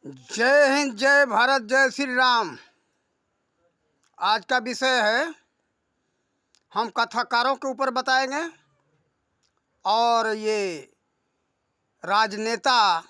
जय हिंद, जय भारत, जय श्री राम। आज का विषय है, हम कथाकारों के ऊपर बताएंगे और ये राजनेता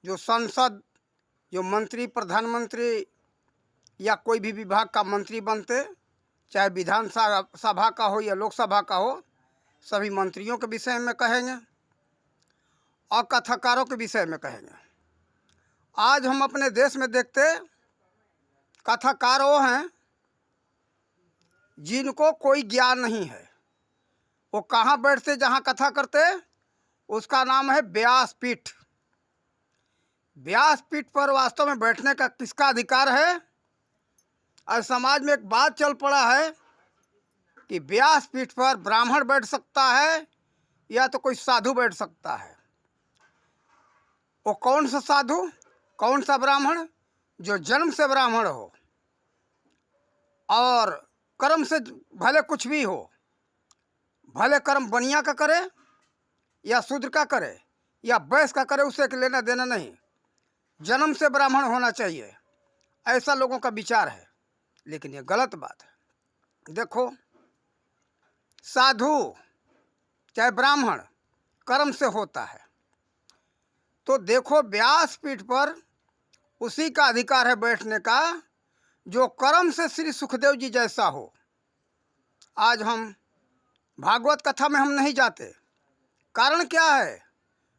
जो संसद, जो मंत्री, प्रधानमंत्री या कोई भी विभाग का मंत्री बनते, चाहे विधान सभा का हो या लोकसभा का हो, सभी मंत्रियों के विषय में कहेंगे और कथाकारों के विषय में कहेंगे। आज हम अपने देश में देखते कथाकार वो हैं जिनको कोई ज्ञान नहीं है। वो कहाँ बैठते, जहाँ कथा करते, उसका नाम है व्यासपीठ। व्यासपीठ पर वास्तव में बैठने का किसका अधिकार है? और समाज में एक बात चल पड़ा है कि व्यासपीठ पर ब्राह्मण बैठ सकता है या तो कोई साधु बैठ सकता है। वो कौन सा साधु, कौन सा ब्राह्मण? जो जन्म से ब्राह्मण हो और कर्म से भले कुछ भी हो, भले कर्म बनिया का करे या शूद्र का करे या वैश्य का करे, उससे लेना देना नहीं, जन्म से ब्राह्मण होना चाहिए, ऐसा लोगों का विचार है। लेकिन ये गलत बात है। देखो, साधु चाहे ब्राह्मण कर्म से होता है, तो देखो व्यासपीठ पर उसी का अधिकार है बैठने का जो कर्म से श्री सुखदेव जी जैसा हो। आज हम भागवत कथा में हम नहीं जाते। कारण क्या है?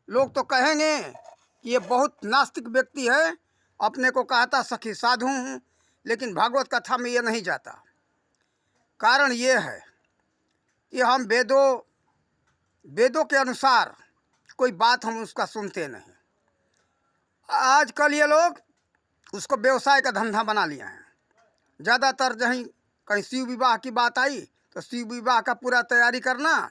लोग तो कहेंगे कि ये बहुत नास्तिक व्यक्ति है, अपने को कहता सखी साधु हूँ, लेकिन भागवत कथा में ये नहीं जाता। कारण ये है कि हम वेदों के अनुसार कोई बात हम उसका सुनते नहीं। आजकल ये लोग उसको व्यवसाय का धंधा बना लिया है। ज़्यादातर जहीं कहीं शिव विवाह की बात आई तो शिव विवाह का पूरा तैयारी करना,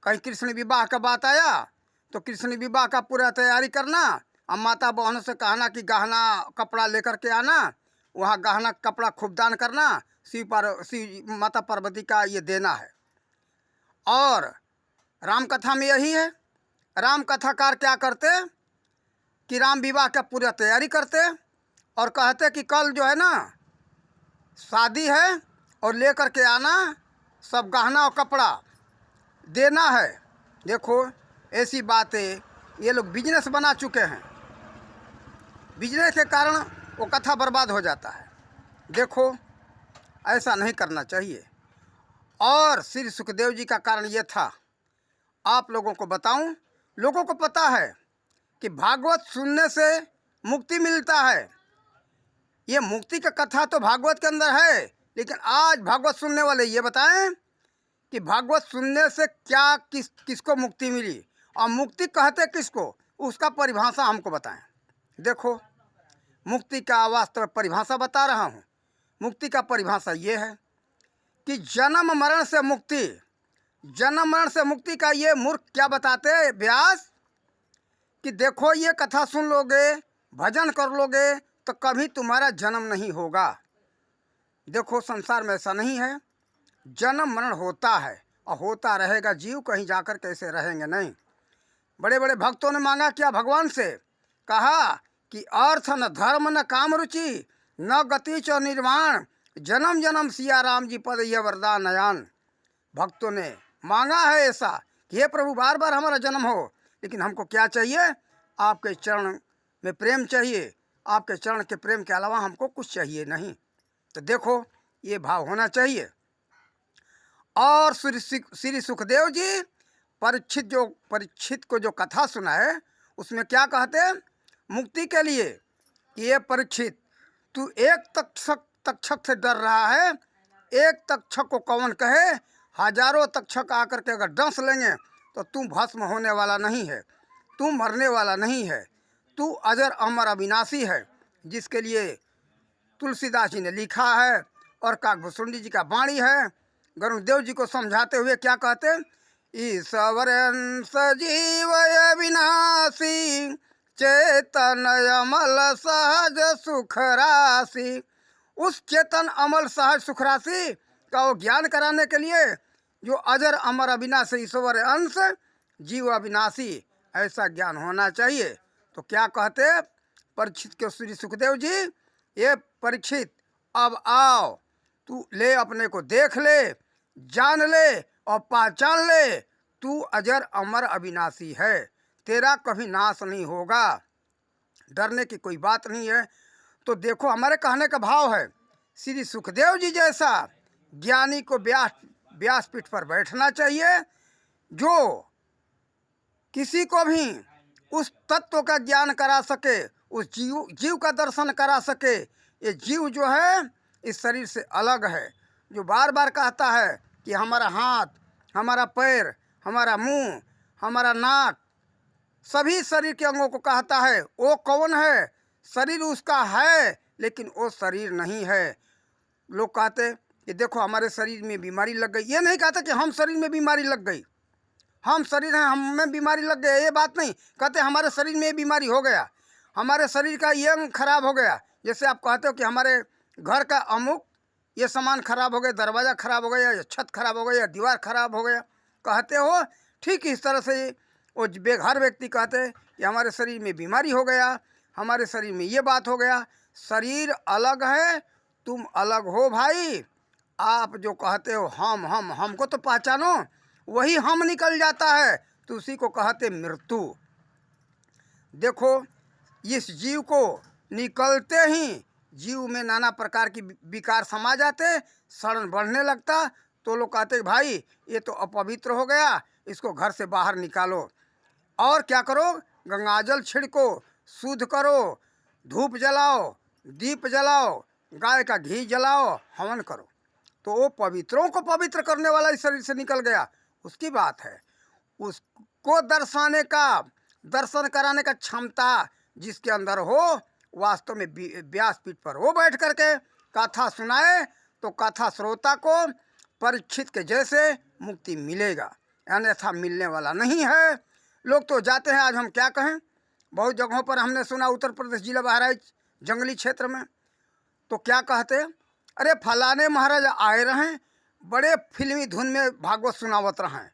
कहीं कृष्ण विवाह का बात आया तो कृष्ण विवाह का पूरा तैयारी करना, और माता बहनों से कहना कि गहना कपड़ा लेकर के आना, वहाँ गहना कपड़ा खूब दान करना, शिव माता पार्वती का ये देना है। और राम कथा में यही है। राम कथाकार क्या करते कि राम विवाह का पूरा तैयारी करते और कहते कि कल जो है ना शादी है और लेकर के आना, सब गहना और कपड़ा देना है। देखो, ऐसी बातें ये लोग बिजनेस बना चुके हैं। बिजनेस के कारण वो कथा बर्बाद हो जाता है। देखो, ऐसा नहीं करना चाहिए। और श्री सुखदेव जी का कारण ये था, आप लोगों को बताऊं, लोगों को पता है कि भागवत सुनने से मुक्ति मिलता है। ये मुक्ति का कथा तो भागवत के अंदर है, लेकिन आज भागवत सुनने वाले ये बताएं कि भागवत सुनने से क्या किसको मुक्ति मिली और मुक्ति कहते किसको, उसका परिभाषा हमको बताएं। देखो, मुक्ति का वास्तव परिभाषा बता रहा हूँ। मुक्ति का परिभाषा ये है कि जन्म मरण से मुक्ति। जन्म मरण से मुक्ति का ये मूर्ख क्या बताते व्यास कि देखो, ये कथा सुन लोगे, भजन कर लोगे तो कभी तुम्हारा जन्म नहीं होगा। देखो, संसार में ऐसा नहीं है। जन्म मरण होता है और होता रहेगा। जीव कहीं जाकर कैसे रहेंगे नहीं। बड़े बड़े भक्तों ने मांगा क्या भगवान से? कहा कि अर्थ न धर्म न काम रुचि न गति च निर्वाण, जन्म जन्म सिया राम जी पद यह वरदान नयान। भक्तों ने मांगा है ऐसा कि हे प्रभु, बार बार हमारा जन्म हो, लेकिन हमको क्या चाहिए? आपके चरण में प्रेम चाहिए। आपके चरण के प्रेम के अलावा हमको कुछ चाहिए नहीं। तो देखो, ये भाव होना चाहिए। और श्री सुखदेव जी परीक्षित को जो कथा सुना है, उसमें क्या कहते हैं मुक्ति के लिए कि ये परीक्षित, तू एक तक्षक से डर रहा है। एक तक्षक को कौन कहे? हजारों तक्षक आकर के अगर डंस लेंगे तो तू भस्म होने वाला नहीं है, तू मरने वाला नहीं है, तू अजर अमर अविनाशी है, जिसके लिए तुलसीदास जी ने लिखा है और काकभूषुंडी जी का वाणी है। गरुड़देव जी को समझाते हुए क्या कहते? ईश्वर अंश जीव अविनाशी, चेतन अमल सहज सुख राशि। उस चेतन अमल सहज सुख राशि का वो ज्ञान कराने के लिए जो अजर अमर अविनाशी, ईश्वर अंश जीव अविनाशी, ऐसा ज्ञान होना चाहिए। तो क्या कहते? परीक्षित के श्री सुखदेव जी, ये परीक्षित अब आओ, तू ले अपने को देख ले, जान ले और पहचान ले, तू अजर अमर अविनाशी है, तेरा कभी नाश नहीं होगा, डरने की कोई बात नहीं है। तो देखो हमारे कहने का भाव है, श्री सुखदेव जी जैसा ज्ञानी को व्यासपीठ पर बैठना चाहिए, जो किसी को भी उस तत्व का ज्ञान करा सके, उस जीव का दर्शन करा सके। ये जीव जो है इस शरीर से अलग है, जो बार बार कहता है कि हमारा हाथ, हमारा पैर, हमारा मुंह, हमारा नाक, सभी शरीर के अंगों को कहता है वो कौन है, शरीर उसका है लेकिन वो शरीर नहीं है। लोग कहते कि देखो हमारे शरीर में बीमारी लग गई, ये नहीं कहते कि हम शरीर में बीमारी लग गई, हम शरीर हैं हमें बीमारी लग गई, ये बात नहीं कहते। हमारे शरीर में ये बीमारी हो गया, हमारे शरीर का ये अंग खराब हो गया। जैसे आप कहते हो कि हमारे घर का अमुक ये सामान खराब हो गया, दरवाज़ा खराब हो गया, या छत खराब हो गया, या दीवार खराब हो गया, कहते हो। ठीक इस तरह से वो हर व्यक्ति कहते हैं कि हमारे शरीर में बीमारी हो गया, हमारे शरीर में ये बात हो गया। शरीर अलग है, तुम अलग हो भाई। आप जो कहते हो हमको तो पहचानो, वही हम निकल जाता है तो उसी को कहते मृत्यु। देखो इस जीव को निकलते ही जीव में नाना प्रकार की विकार समा जाते, सड़न बढ़ने लगता, तो लोग कहते भाई ये तो अपवित्र हो गया, इसको घर से बाहर निकालो। और क्या करो, गंगाजल छिड़को, शुद्ध करो, धूप जलाओ, दीप जलाओ, गाय का घी जलाओ, हवन करो, तो वो पवित्रों को पवित्र करने वाला इस शरीर से निकल गया। उसकी बात है, उसको दर्शन कराने का क्षमता जिसके अंदर हो, वास्तव में व्यासपीठ पर वो बैठ करके कथा सुनाए तो कथा श्रोता को परीक्षित के जैसे मुक्ति मिलेगा, अन्यथा मिलने वाला नहीं है। लोग तो जाते हैं, आज हम क्या कहें, बहुत जगहों पर हमने सुना, उत्तर प्रदेश जिला बहराइच जंगली क्षेत्र में, तो क्या कहते हैं, अरे फलाने महाराज आए रहें, बड़े फिल्मी धुन में भागवत सुनावत रहें,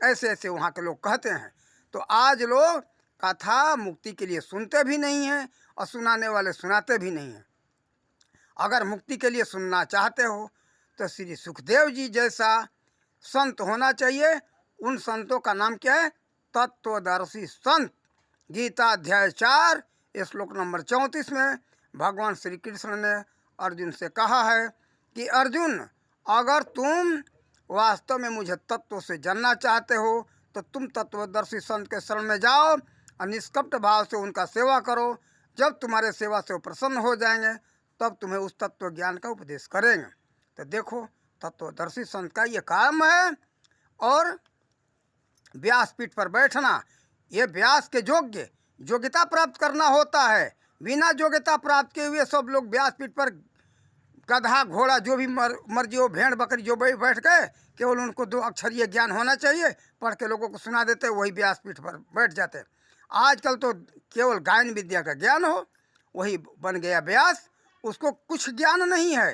ऐसे ऐसे वहाँ के लोग कहते हैं। तो आज लोग कथा मुक्ति के लिए सुनते भी नहीं हैं और सुनाने वाले सुनाते भी नहीं हैं। अगर मुक्ति के लिए सुनना चाहते हो तो श्री सुखदेव जी जैसा संत होना चाहिए। उन संतों का नाम क्या है, तत्वदर्शी संत। गीता अध्याय 4 श्लोक नंबर 34 में भगवान श्री कृष्ण ने अर्जुन से कहा है कि अर्जुन, अगर तुम वास्तव में मुझे तत्व से जानना चाहते हो तो तुम तत्वदर्शी संत के शरण में जाओ और निष्कपट भाव से उनका सेवा करो। जब तुम्हारे सेवा से वो प्रसन्न हो जाएंगे तब तुम्हें उस तत्व ज्ञान का उपदेश करेंगे। तो देखो तत्वदर्शी संत का ये काम है। और व्यासपीठ पर बैठना, ये व्यास के योग्यता प्राप्त करना होता है। बिना योग्यता प्राप्त किए हुए सब लोग व्यासपीठ पर गधा घोड़ा जो भी मर्जी हो, भेड़ बकरी जो बैठ गए, केवल उनको 2 अक्षरीय ज्ञान होना चाहिए, पढ़ के लोगों को सुना देते, वही व्यासपीठ पर बैठ जाते। आजकल तो केवल गायन विद्या का ज्ञान हो, वही बन गया व्यास। उसको कुछ ज्ञान नहीं है,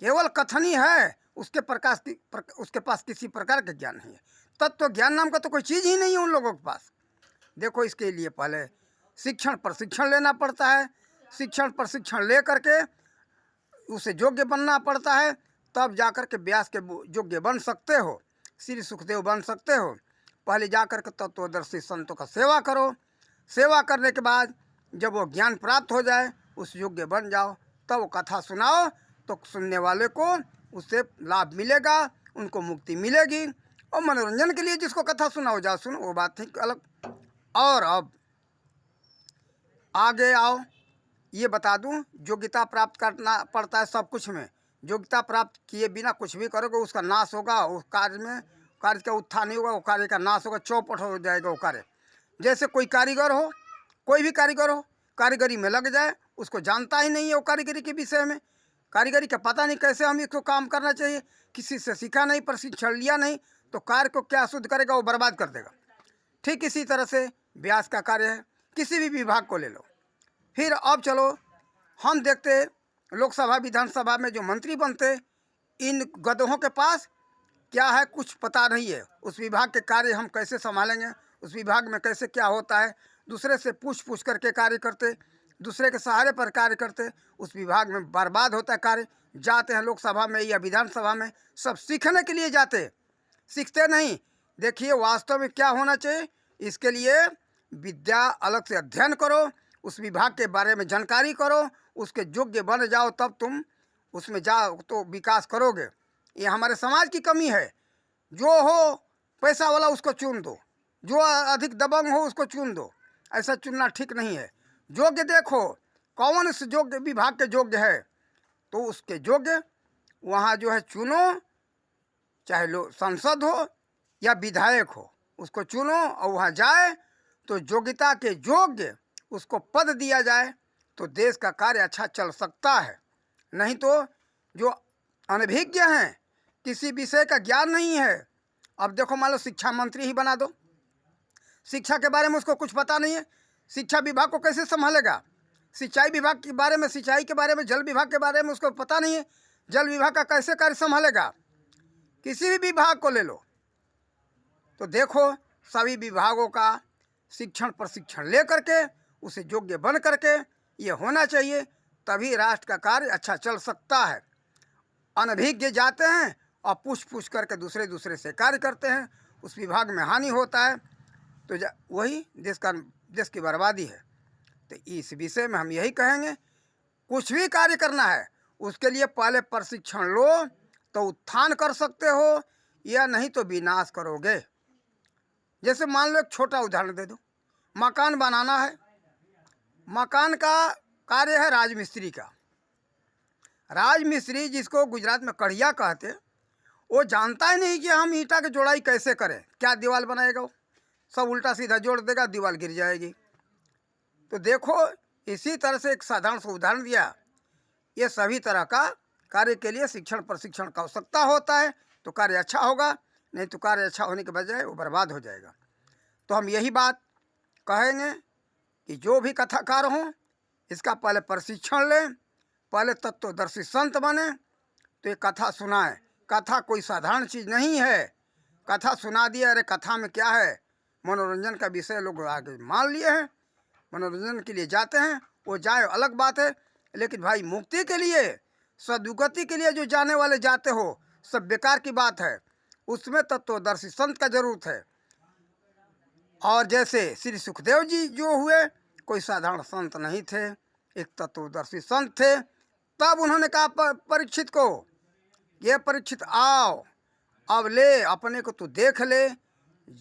केवल कथनी है, उसके पास किसी प्रकार का ज्ञान नहीं है। तत्व ज्ञान नाम का तो कोई चीज़ ही नहीं है उन लोगों के पास। देखो इसके लिए पहले प्रशिक्षण लेना पड़ता है, प्रशिक्षण ले करके उसे योग्य बनना पड़ता है, तब जाकर के व्यास के योग्य बन सकते हो, श्री सुखदेव बन सकते हो। पहले जाकर के तत्वदर्शी संतों का सेवा करो, सेवा करने के बाद जब वो ज्ञान प्राप्त हो जाए, उस योग्य बन जाओ, तब वो कथा सुनाओ तो सुनने वाले को उससे लाभ मिलेगा, उनको मुक्ति मिलेगी। और मनोरंजन के लिए जिसको कथा सुनाओ जाओ सुनो, वो बात ही अलग। और अब आगे आओ, ये बता दूं, योग्यता प्राप्त करना पड़ता है सब कुछ में। योग्यता प्राप्त किए बिना कुछ भी करोगे उसका नाश होगा, उस कार्य का उत्थान नहीं होगा, वो कार्य का नाश होगा, चौपट हो जाएगा वो कार्य। जैसे कोई कारीगर हो, कोई भी कारीगर हो, कारीगरी में लग जाए, उसको जानता ही नहीं है वो कारीगरी के विषय में, कारीगरी का पता नहीं कैसे हम इसको काम करना चाहिए, किसी से सीखा नहीं, प्रशिक्षण लिया नहीं, तो कार्य को क्या शुद्ध करेगा, वो बर्बाद कर देगा। ठीक इसी तरह से व्यास का कार्य है, किसी भी विभाग को ले लो। फिर अब चलो हम देखते लोकसभा विधानसभा में जो मंत्री बनते, इन गधों के पास क्या है कुछ पता नहीं है। उस विभाग के कार्य हम कैसे संभालेंगे, उस विभाग में कैसे क्या होता है, दूसरे से पूछ करके कार्य करते। दूसरे के सहारे पर कार्य करते, उस विभाग में बर्बाद होता है कार्य। जाते हैं लोकसभा में या विधानसभा में, सब सीखने के लिए जाते, सीखते नहीं। देखिए वास्तव में क्या होना चाहिए, इसके लिए विद्या अलग से अध्ययन करो, उस विभाग के बारे में जानकारी करो, उसके योग्य बन जाओ, तब तुम उसमें जाओ तो विकास करोगे। ये हमारे समाज की कमी है। जो हो पैसा वाला उसको चुन दो, जो अधिक दबंग हो उसको चुन दो, ऐसा चुनना ठीक नहीं है। योग्य देखो कौन इस योग्य विभाग के योग्य है, तो उसके योग्य वहाँ जो है चुनो, चाहे लो सांसद हो या विधायक हो, उसको चुनो और वहाँ जाए तो योग्यता के योग्य उसको पद दिया जाए, तो देश का कार्य अच्छा चल सकता है। नहीं तो जो अनभिज्ञ हैं, किसी विषय का ज्ञान नहीं है, अब देखो मान लो शिक्षा मंत्री ही बना दो, शिक्षा के बारे में उसको कुछ पता नहीं है, शिक्षा विभाग को कैसे संभालेगा? सिंचाई विभाग के बारे में, सिंचाई के बारे में, जल विभाग के बारे में उसको पता नहीं है, जल विभाग का कैसे कार्य संभालेगा? किसी भी विभाग को ले लो तो देखो सभी विभागों का शिक्षण प्रशिक्षण ले करके उसे योग्य बन करके ये होना चाहिए, तभी राष्ट्र का कार्य अच्छा चल सकता है। अनभिज्ञ जाते हैं और पूछ करके दूसरे से कार्य करते हैं, उस विभाग में हानि होता है, तो वही देश की बर्बादी है। तो इस विषय में हम यही कहेंगे, कुछ भी कार्य करना है उसके लिए पहले प्रशिक्षण लो तो उत्थान कर सकते हो, या नहीं तो विनाश करोगे। जैसे मान लो एक छोटा उदाहरण दे दो, मकान बनाना है, मकान का कार्य है राजमिस्त्री का। राजमिस्त्री जिसको गुजरात में कढ़िया कहते, वो जानता ही नहीं कि हम ईंटा की जोड़ाई कैसे करें, क्या दीवार बनाएगा, वो सब उल्टा सीधा जोड़ देगा, दीवार गिर जाएगी। तो देखो इसी तरह से एक साधारण सा उदाहरण दिया, ये सभी तरह का कार्य के लिए शिक्षण प्रशिक्षण का आवश्यकता होता है, तो कार्य अच्छा होगा, नहीं तो कार्य अच्छा होने के बजाय वो बर्बाद हो जाएगा। तो हम यही बात कहेंगे कि जो भी कथाकार हों इसका पहले प्रशिक्षण लें, पहले तत्वदर्शी संत बने, तो ये कथा सुनाएं। कथा कोई साधारण चीज़ नहीं है, कथा सुना दिया, अरे कथा में क्या है, मनोरंजन का विषय लोग आगे मान लिए हैं, मनोरंजन के लिए जाते हैं, वो जाए अलग बात है, लेकिन भाई मुक्ति के लिए, सदुगति के लिए जो जाने वाले जाते हो, सब बेकार की बात है, उसमें तत्वदर्शी संत का जरूरत है। और जैसे श्री सुखदेव जी जो हुए, कोई साधारण संत नहीं थे, एक तत्वदर्शी संत थे, तब उन्होंने कहा परीक्षित को, ये परीक्षित आओ, अब ले अपने को तू देख ले,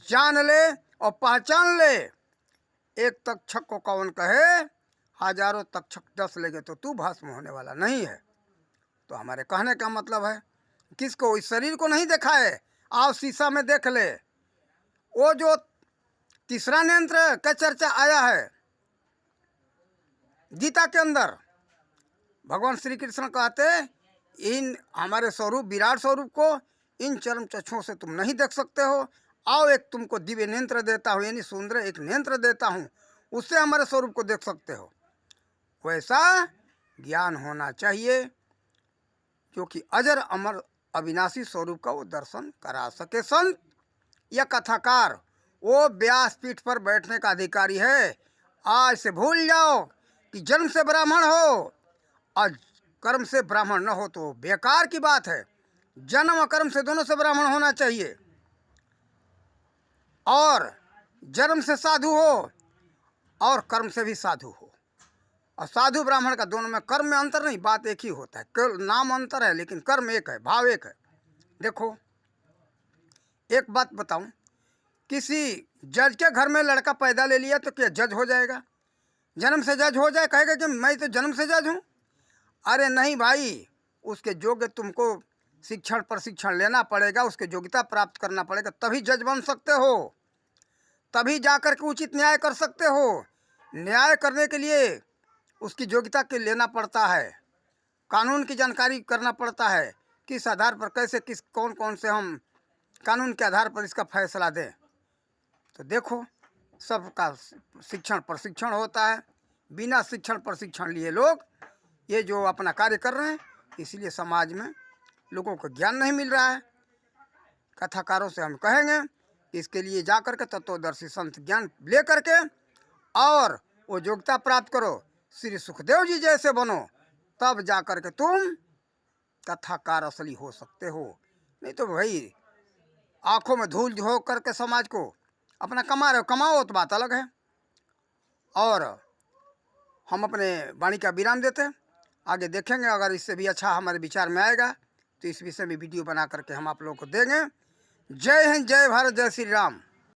जान ले और पहचान ले। एक तक्षक को कौन कहे, हजारों तक्षक 10 लेगे तो तू भस्म होने वाला नहीं है। तो हमारे कहने का मतलब है, किसको? इस शरीर को नहीं देखा है, आओ शीशा में देख ले। वो जो तीसरा नेत्र का चर्चा आया है गीता के अंदर, भगवान श्री कृष्ण कहते इन हमारे स्वरूप, विराट स्वरूप को इन चरम चक्षुओं से तुम नहीं देख सकते हो, आओ एक तुमको दिव्य नेत्र देता हूँ, यानी सुंदर एक नेत्र देता हूँ, उससे हमारे स्वरूप को देख सकते हो। वैसा ज्ञान होना चाहिए जो कि अजर अमर अविनाशी स्वरूप का वो दर्शन करा सके। संत या कथाकार वो व्यासपीठ पर बैठने का अधिकारी है। आज से भूल जाओ कि जन्म से ब्राह्मण हो और कर्म से ब्राह्मण न हो तो बेकार की बात है। जन्म और कर्म से दोनों से ब्राह्मण होना चाहिए, और जन्म से साधु हो और कर्म से भी साधु हो। और साधु ब्राह्मण का दोनों में कर्म में अंतर नहीं, बात एक ही होता है, केवल नाम अंतर है, लेकिन कर्म एक है, भाव एक है। देखो एक बात बताऊं, किसी जज के घर में लड़का पैदा ले लिया तो क्या जज हो जाएगा? जन्म से जज हो जाए, कहेगा कि मैं तो जन्म से जज हूँ? अरे नहीं भाई, उसके योग्य तुमको शिक्षण प्रशिक्षण लेना पड़ेगा, उसके योग्यता प्राप्त करना पड़ेगा, तभी जज बन सकते हो, तभी जाकर के उचित न्याय कर सकते हो। न्याय करने के लिए उसकी योग्यता के लेना पड़ता है, कानून की जानकारी करना पड़ता है, किस आधार पर कैसे किस कौन से हम कानून के आधार पर इसका फैसला दें। तो देखो सबका शिक्षण प्रशिक्षण होता है, बिना शिक्षण प्रशिक्षण लिए लोग ये जो अपना कार्य कर रहे हैं, इसलिए समाज में लोगों को ज्ञान नहीं मिल रहा है। कथाकारों से हम कहेंगे इसके लिए जा कर के तत्वदर्शी संत ज्ञान ले करके और वो योग्यता प्राप्त करो, श्री सुखदेव जी जैसे बनो, तब जा कर के तुम कथाकार असली हो सकते हो। नहीं तो भाई आंखों में धूल झोंक करके समाज को अपना कमा रहे हो, कमाओ तो बात अलग है। और हम अपने वाणी का विराम देते हैं, आगे देखेंगे। अगर इससे भी अच्छा हमारे विचार में आएगा तो इस विषय में वीडियो बना करके हम आप लोगों को देंगे। जय हिंद, जय भारत, जय श्री राम।